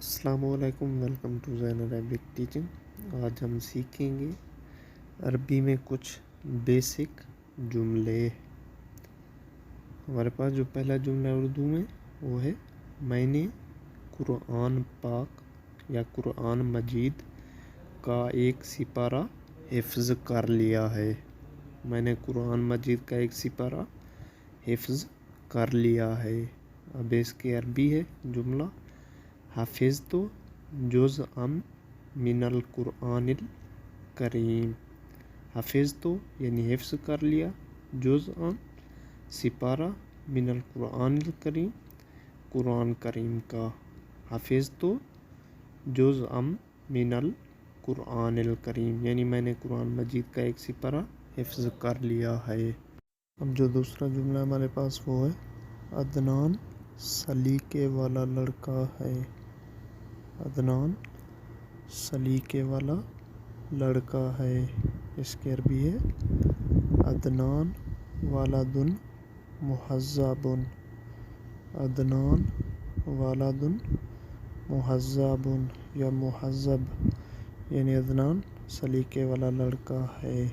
السلام علیکم، welcome to Zain Arabic teaching. آج ہم سیکھیں گے عربی میں کچھ بیسک جملے۔ ہمارے پاس جو پہلا جملہ اردو میں وہ ہے میں نے قرآن پاک یا قرآن مجید کا ایک سپارہ حفظ کر لیا ہے۔ میں نے قرآن مجید کا ایک سپارہ حفظ کر لیا ہے۔ اب اس کی عربی ہے جملہ حفظت جزءا من القرآن الکریم۔ حفظت یعنی حفظ کر لیا، جزءا سپارہ، من القرآن الکریم قرآن کریم کا۔ حفظت جزءا من القرآن الکریم یعنی میں نے قرآن مجید کا ایک سپارہ حفظ کر لیا ہے۔ اب جو دوسرا جملہ ہمارے پاس وہ ہے عدنان سلیقے والا لڑکا ہے۔ عدنان سلیقے والا لڑکا ہے۔ اس کی عربی ہے عدنان ولد مہذب۔ عدنان ولد مہذب یا مہذب یعنی عدنان سلیقے والا لڑکا ہے۔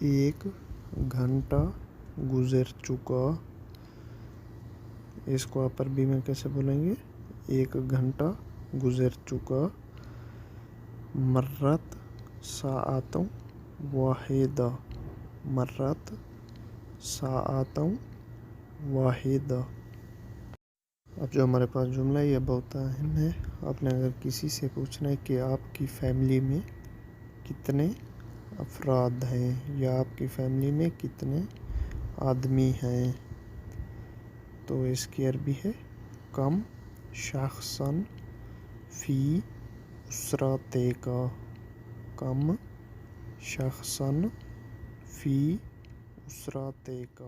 ایک گھنٹہ گزر چکا، اس کو آپ عربی میں کیسے بولیں گے؟ ایک گھنٹہ گزر چکا۔ مرت ساعت واحدہ، مرت ساعت واحدہ۔ اب جو ہمارے پاس جملہ ہے یہ بہت اہم ہے۔ آپ نے اگر کسی سے پوچھنا ہے کہ آپ کی فیملی میں کتنے افراد ہیں یا آپ کی فیملی میں کتنے آدمی ہیں تو اس کی عربی ہے کم شخصا فی اسرتک۔ کم شخصا فی اسرتک۔